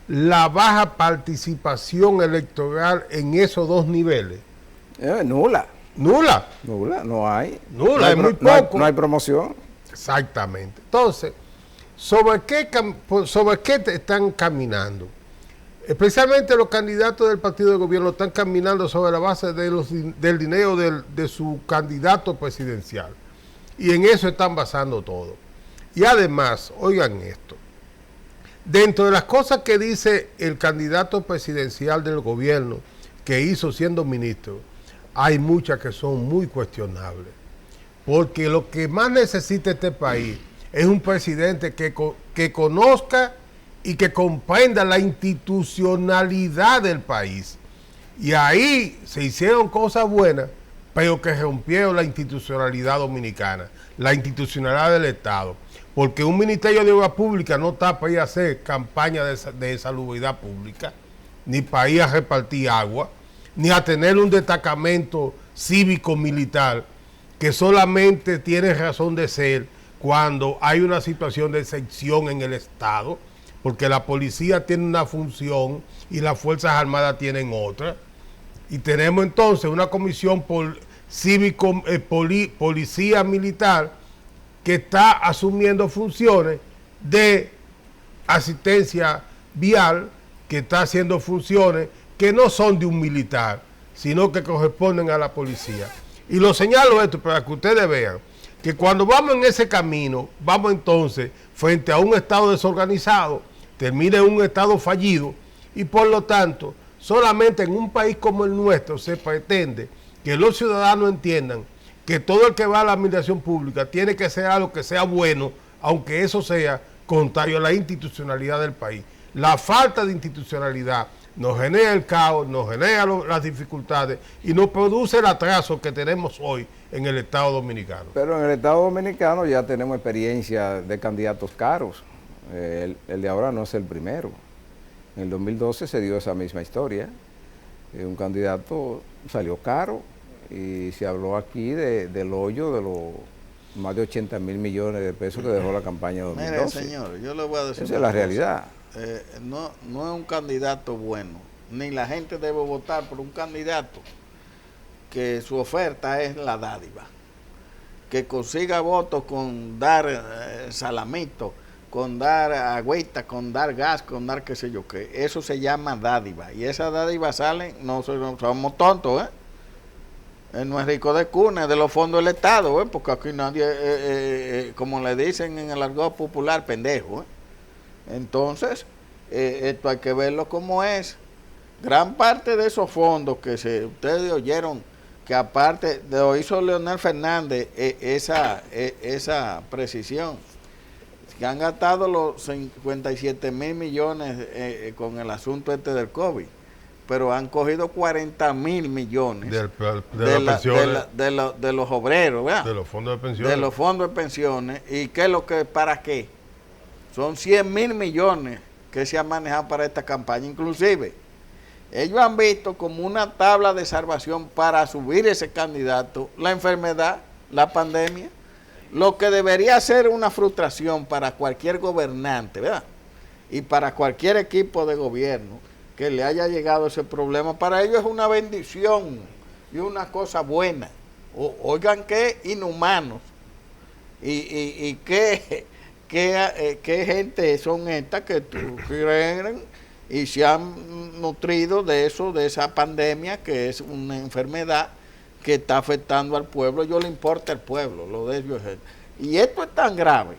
la baja participación electoral en esos dos niveles? Nula. ¿Nula? Nula, no hay. Nula, es muy poco. No hay promoción. Exactamente. Entonces, ¿sobre qué están caminando? Especialmente los candidatos del partido de gobierno están caminando sobre la base del dinero de su candidato presidencial. Y en eso están basando todo. Y además, oigan esto, dentro de las cosas que dice el candidato presidencial del gobierno que hizo siendo ministro, hay muchas que son muy cuestionables. Porque lo que más necesita este país es un presidente que conozca y que comprenda la institucionalidad del país. Y ahí se hicieron cosas buenas, pero que rompieron la institucionalidad dominicana, la institucionalidad del Estado. Porque un Ministerio de Obras Públicas no está para ir a hacer campaña de salubridad pública, ni para ir a repartir agua, ni a tener un destacamento cívico-militar que solamente tiene razón de ser cuando hay una situación de excepción en el Estado, porque la policía tiene una función y las Fuerzas Armadas tienen otra. Y tenemos entonces una comisión policía militar que está asumiendo funciones de asistencia vial, que está haciendo funciones que no son de un militar, sino que corresponden a la policía. Y lo señalo esto para que ustedes vean que cuando vamos en ese camino, vamos entonces frente a un Estado desorganizado, termina en un Estado fallido, y por lo tanto, solamente en un país como el nuestro se pretende que los ciudadanos entiendan que todo el que va a la administración pública tiene que ser algo que sea bueno, aunque eso sea contrario a la institucionalidad del país. La falta de institucionalidad, nos genera el caos, nos genera las dificultades y nos produce el atraso que tenemos hoy en el Estado Dominicano. Pero en el Estado Dominicano ya tenemos experiencia de candidatos caros. El de ahora no es el primero. En el 2012 se dio esa misma historia. Un candidato salió caro y se habló aquí del hoyo de los más de 80 mil millones de pesos que dejó la campaña de 2012. Mire, señor, yo le voy a decir esa es la realidad. No es un candidato bueno, ni la gente debe votar por un candidato que su oferta es la dádiva, que consiga votos con dar salamito, con dar agüita, con dar gas, con dar qué sé yo qué. Eso se llama dádiva, y esas dádivas salen, no somos tontos, no es rico de cuna, es de los fondos del Estado, porque aquí nadie, como le dicen en el argot popular, pendejo. Entonces, esto hay que verlo como es. Gran parte de esos fondos que ustedes oyeron, que aparte lo hizo Leonel Fernández, esa precisión, que han gastado los 57 mil millones con el asunto del COVID, pero han cogido 40 mil millones de los obreros, ¿verdad? De los fondos de pensiones. De los fondos de pensiones. ¿Y qué es lo que, para qué? Son 100 mil millones que se han manejado para esta campaña. Inclusive, ellos han visto como una tabla de salvación para subir ese candidato la enfermedad, la pandemia, lo que debería ser una frustración para cualquier gobernante, ¿verdad? Y para cualquier equipo de gobierno que le haya llegado ese problema. Para ellos es una bendición y una cosa buena. Oigan qué inhumanos y qué gente son estas que creen y se han nutrido de eso, de esa pandemia que es una enfermedad que está afectando al pueblo. Yo le importa el pueblo, lo de ellos. Y esto es tan grave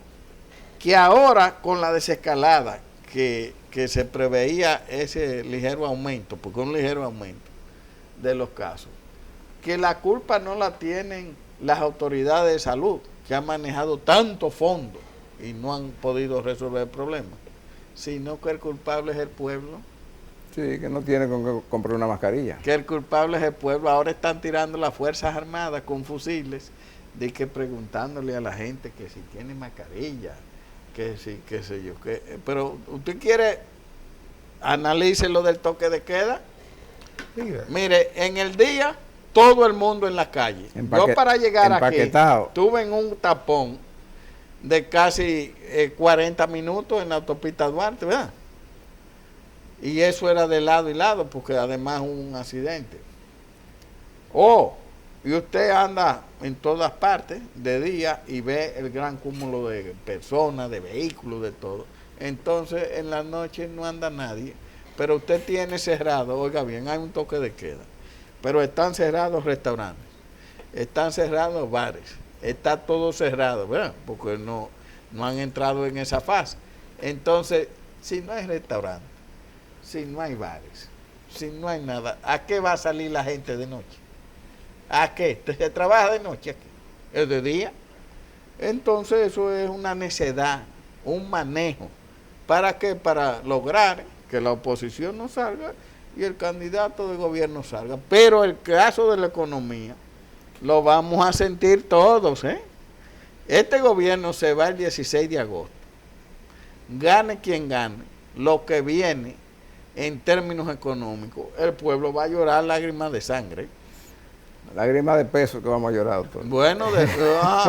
que ahora con la desescalada que se preveía ese ligero aumento, porque un ligero aumento de los casos, que la culpa no la tienen las autoridades de salud, que han manejado tantos fondos y no han podido resolver el problema, sino que el culpable es el pueblo. Sí, que no tiene con qué comprar una mascarilla. Que el culpable es el pueblo. Ahora están tirando las Fuerzas Armadas con fusiles, de que preguntándole a la gente que si tiene mascarilla, que si, qué sé yo, que, pero usted quiere analice lo del toque de queda. Mire, en el día todo el mundo en la calle. Yo para llegar aquí tuve en un tapón de casi 40 minutos en la autopista Duarte, ¿verdad? Y eso era de lado y lado, porque además hubo un accidente. Y usted anda en todas partes de día y ve el gran cúmulo de personas, de vehículos, de todo. Entonces en la noche no anda nadie, pero usted tiene cerrado, oiga bien, hay un toque de queda, pero están cerrados restaurantes, están cerrados bares, está todo cerrado, ¿verdad? Porque no han entrado en esa fase. Entonces, si no hay restaurantes, si no hay bares, si no hay nada, ¿a qué va a salir la gente de noche? ¿A qué? ¿Se trabaja de noche aquí? ¿Es de día? Entonces eso es una necedad, un manejo. ¿Para qué? Para lograr que la oposición no salga y el candidato de gobierno salga. Pero el caso de la economía lo vamos a sentir todos, ¿eh? Este gobierno se va el 16 de agosto. Gane quien gane, lo que viene en términos económicos, el pueblo va a llorar lágrimas de sangre. Lágrimas de peso que vamos a llorar, doctor. Bueno,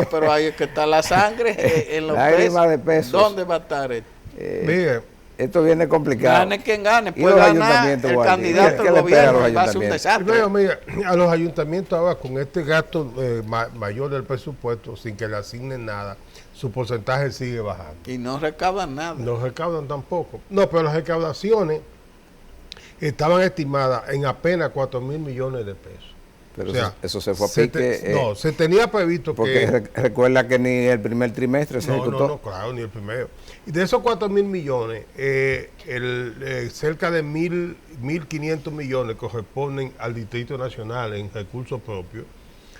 pero ahí es que está la sangre en los lágrimas de peso. ¿Dónde va a estar esto? Esto viene complicado. Gane quien gane, puede ganar el candidato del gobierno, va a ser un desastre. Mira, a los ayuntamientos ahora con este gasto mayor del presupuesto, sin que le asignen nada, su porcentaje sigue bajando. Y no recaudan nada. No recaudan tampoco. No, pero las recaudaciones estaban estimadas en apenas 4 mil millones de pesos. Pero o sea, eso se fue a pique. Se tenía previsto porque recuerda que ni el primer trimestre se ejecutó. No, claro, ni el primero. Y de esos 4 mil millones, cerca de 1.500 millones corresponden al Distrito Nacional en recursos propios.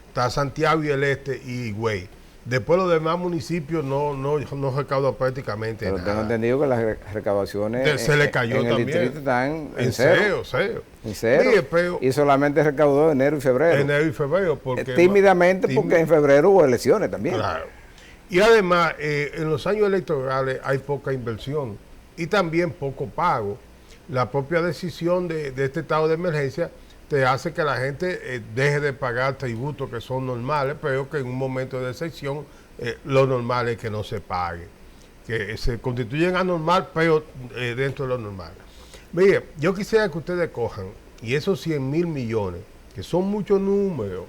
Está Santiago y el Este y Higüey. Después los demás municipios no recaudan prácticamente Pero nada. tengo entendido que las recaudaciones Se le cayó en también. el distrito están En cero. cero. En cero. Mire, pero- y solamente recaudó enero y febrero. Enero y febrero. Porque tímidamente, porque en febrero hubo elecciones también. Claro. Y además, en los años electorales hay poca inversión y también poco pago. La propia decisión de este estado de emergencia te hace que la gente deje de pagar tributos que son normales, pero que en un momento de excepción lo normal es que no se pague, que se constituyen anormal, pero dentro de lo normal. Mire, yo quisiera que ustedes cojan, y esos 100,000 millones, que son muchos números,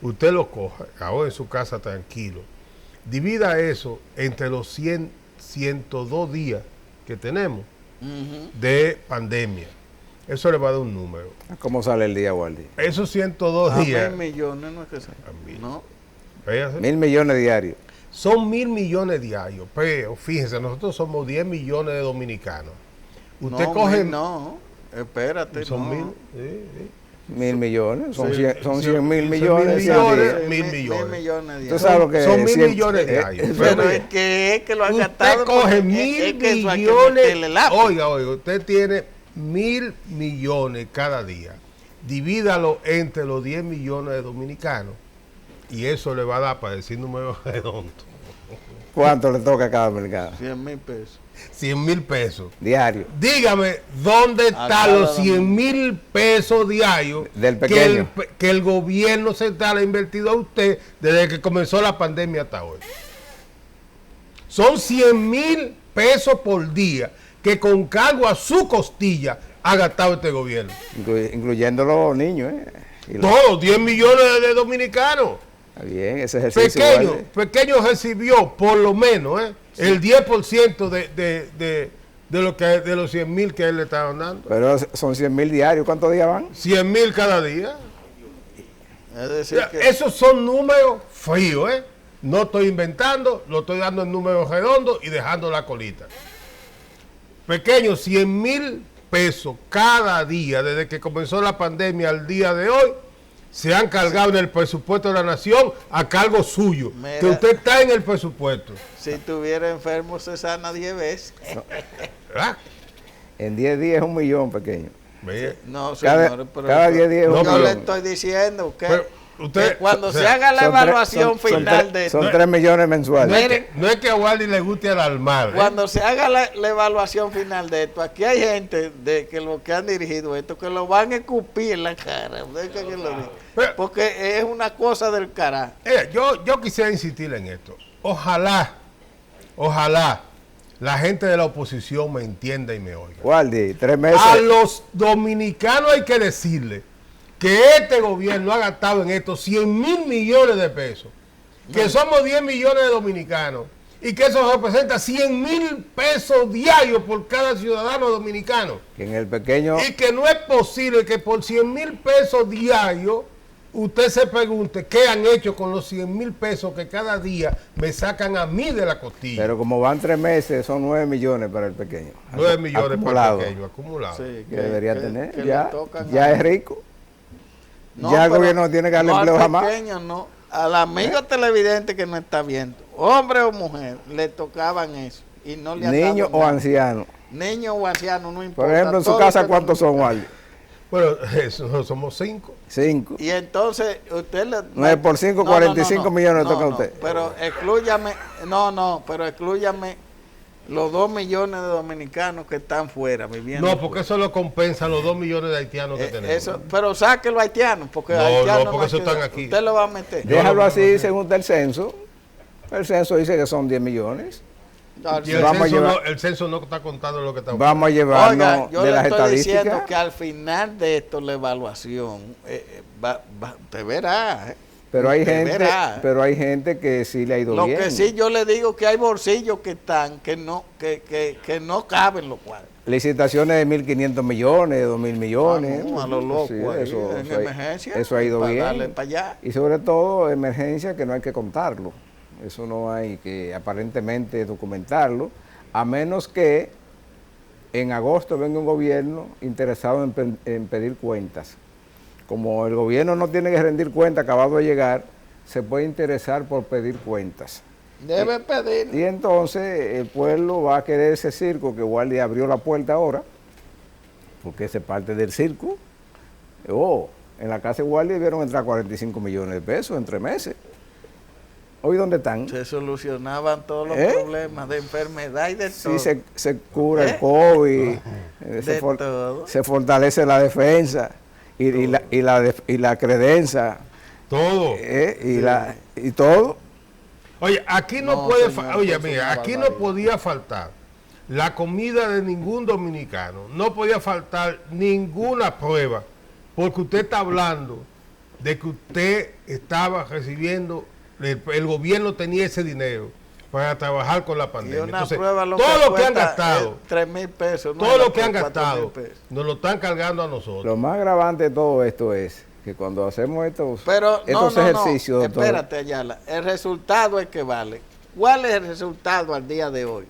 usted los coja, ahora en su casa tranquilo, divida eso entre los 102 días que tenemos de pandemia. Eso le va a dar un número. ¿Cómo sale el día, Waldi? Esos 102 días. 1.000 millones, no es que sea. No. Fíjese. 1.000 millones diarios. Son 1.000 millones diarios, pero fíjense, nosotros somos 10 millones de dominicanos. Usted No, coge... no, espérate. Son no. 1.000, sí. 1.000 millones, son Sí, 100.000 100 millones. millones, 1.000 Mil millones. millones de Tú sabes lo que Son es 1.000 millones diarios. Pero es que lo han Usted gastado. coge porque 1.000 es que eso hay que millones. meterle lápiz. Oiga, usted tiene 1.000 millones cada día. Divídalo entre los 10 millones de dominicanos y eso le va a dar, para decir números redondos, ¿Cuánto le toca a cada mercado? 100,000 pesos. 100,000 pesos. Diario. Dígame, ¿dónde están cada los 100,000 pesos diarios Del pequeño. que el gobierno central ha invertido a usted desde que comenzó la pandemia hasta hoy? Son 100,000 pesos por día que con cargo a su costilla ha gastado este gobierno. Incluyendo los niños, Y Todos, 10 millones de dominicanos. Está bien, ese ejercicio. Pequeño recibió por lo menos el 10% de los 100,000 que él le estaban dando. Pero son 100,000 diarios. ¿Cuántos días van? 100,000 cada día. Es decir, que Esos son números fríos, No estoy inventando, lo estoy dando en números redondos y dejando la colita. Pequeño, 100,000 pesos cada día desde que comenzó la pandemia al día de hoy se han cargado en el presupuesto de la nación a cargo suyo. Mira, que usted está en el presupuesto. si estuviera enfermo se sana 10 veces. ¿Verdad? En 10 días es 1 millón, pequeño. No, Cada- señores, pero cada 10 días es yo un le millón. estoy diciendo que, Pero usted- que cuando o sea, se haga la Son tres- evaluación son final tres- de Son esto, 3 millones mensuales. Miren, No es que a Wally le guste alarmar. cuando se haga la evaluación final de esto, aquí hay gente de que lo que han dirigido esto que lo van a escupir en la cara. ¿Usted cree que lo diga? Porque es una cosa del carajo. Yo quisiera insistir en esto. Ojalá la gente de la oposición me entienda y me oiga. Waldi, 3 meses. A los dominicanos hay que decirle que este gobierno ha gastado en esto 100,000 millones de pesos, que somos 10 millones de dominicanos y que eso representa 100,000 pesos diarios por cada ciudadano dominicano. Que en el pequeño. Y que no es posible que por 100,000 pesos diarios usted se pregunte qué han hecho con los 100,000 pesos que cada día me sacan a mí de la costilla. Pero como van 3 meses, son 9 millones para el pequeño. 9 millones acumulado, para el pequeño, acumulado. Sí, que debería tener. que Ya, le tocan ya a- es rico. No, Ya el pero gobierno no tiene que darle no empleo al jamás. pequeño, no. Al amigo televidente que no está viendo, hombre o mujer, le tocaban eso. Y no le han Niño dado o nada. anciano. Niño o anciano, no importa. Por ejemplo, en su todo casa, usted ¿cuántos no- son, Waldi? Bueno, eso, somos 5. 5. Y entonces, usted le... 9 por 5, 45 millones le toca a usted. Pero exclúyame, pero exclúyame los 2 millones de dominicanos que están fuera viviendo. No, porque eso lo compensan los 2 millones de haitianos que tenemos. Eso, pero saque los haitianos, porque No, haitianos no, porque hay esos que- están aquí. Usted lo va a meter. Déjalo así según el censo. El censo dice que son 10 millones. Y el Vamos a censo, llevar- el censo no está contando lo que está Vamos a llevarnos Oiga, yo de le las estoy diciendo estadísticas. que al final de esto, la evaluación, te verá. Pero hay Usted gente, verá. pero hay gente que sí le ha ido Lo bien. que sí yo le digo que hay bolsillos que están, que no caben los cuadros. Licitaciones de 1.500 millones, de 2.000 millones. A lo loco, Sí, ahí, eso, en eso ha- emergencia. eso ha ido para bien. darle para allá. Y sobre todo emergencia que no hay que contarlo. Eso no hay que aparentemente documentarlo, a menos que en agosto venga un gobierno interesado en pedir cuentas. Como el gobierno no tiene que rendir cuentas acabado de llegar, se puede interesar por pedir cuentas. Debe pedir. Y entonces el pueblo va a querer ese circo que Guardia abrió la puerta ahora, porque ese es parte del circo. En la casa de Guardia debieron entrar 45 millones de pesos en 3 meses. ¿Hoy dónde están? Se solucionaban todos los problemas de enfermedad y de todo. Sí, se cura el COVID, se fortalece la defensa y la credencia. Todo. Y todo. Oye, aquí no puede aquí no podía faltar la comida de ningún dominicano, no podía faltar ninguna prueba, porque usted está hablando de que usted estaba recibiendo, el gobierno tenía ese dinero para trabajar con la pandemia. Entonces, todo lo que han gastado, 3,000 pesos. Todo lo que han gastado, nos lo están cargando a nosotros. Lo más agravante de todo esto es que cuando hacemos estos ejercicios, doctor, espérate, Ayala, el resultado es que vale. ¿Cuál es el resultado al día de hoy?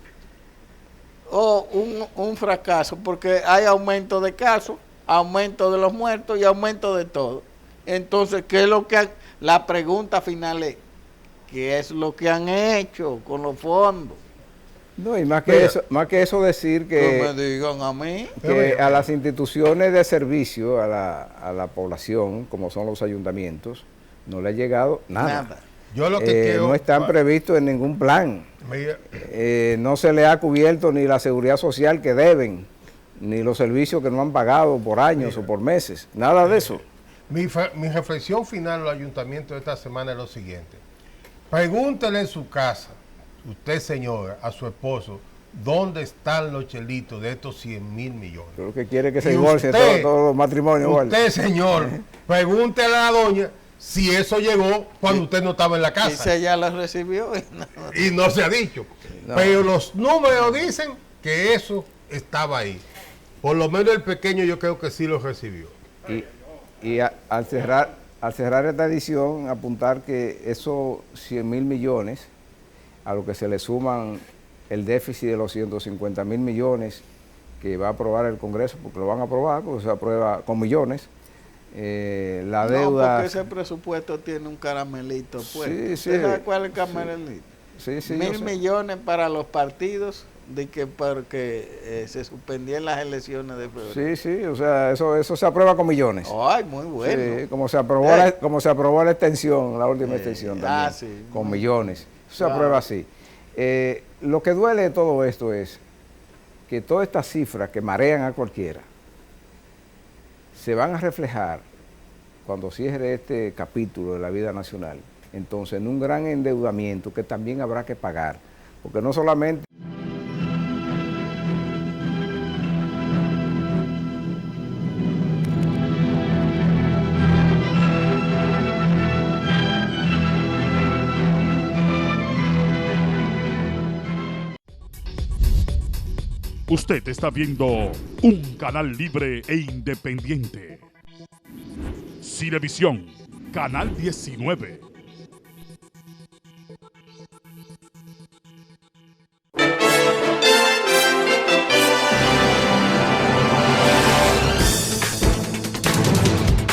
Un fracaso, porque hay aumento de casos, aumento de los muertos y aumento de todo. Entonces, ¿qué es lo que la pregunta final es? ¿Qué es lo que han hecho con los fondos? No, y más que eso decir que, no me digan a mí, que a las instituciones de servicio a la población, como son los ayuntamientos, no le ha llegado nada. Yo lo que no están previstos en ningún plan. No se le ha cubierto ni la seguridad social que deben, ni los servicios que no han pagado por años o por meses. Nada de eso. Mi reflexión final al ayuntamiento de esta semana es lo siguiente. Pregúntele en su casa, usted señora, a su esposo, ¿dónde están los chelitos de estos 100,000 millones? Creo que quiere que se divorcie todos los matrimonios. Usted, señor, pregúntele a la doña si eso llegó cuando usted no estaba en la casa. Dice, ya lo recibió. Y no se ha dicho. No. Pero los números dicen que eso estaba ahí. Por lo menos el pequeño yo creo que sí lo recibió. Y al cerrar esta edición, apuntar que esos 100,000 millones, a lo que se le suman el déficit de los 150,000 millones que va a aprobar el Congreso, porque lo van a aprobar, porque se aprueba con millones. La deuda... No, porque ese presupuesto tiene un caramelito. Pues. Sí. ¿Sabe cuál es el caramelito? Sí, 1,000 millones para los partidos de que porque se suspendían las elecciones de febrero. Sí, o sea, eso se aprueba con millones. Ay, muy bueno. Sí, como se aprobó la extensión, la última extensión también, con millones. Eso se aprueba así. Lo que duele de todo esto es que todas estas cifras que marean a cualquiera se van a reflejar cuando cierre este capítulo de la vida nacional, entonces en un gran endeudamiento que también habrá que pagar, porque no solamente... Usted está viendo un canal libre e independiente. Cinevisión, Canal 19.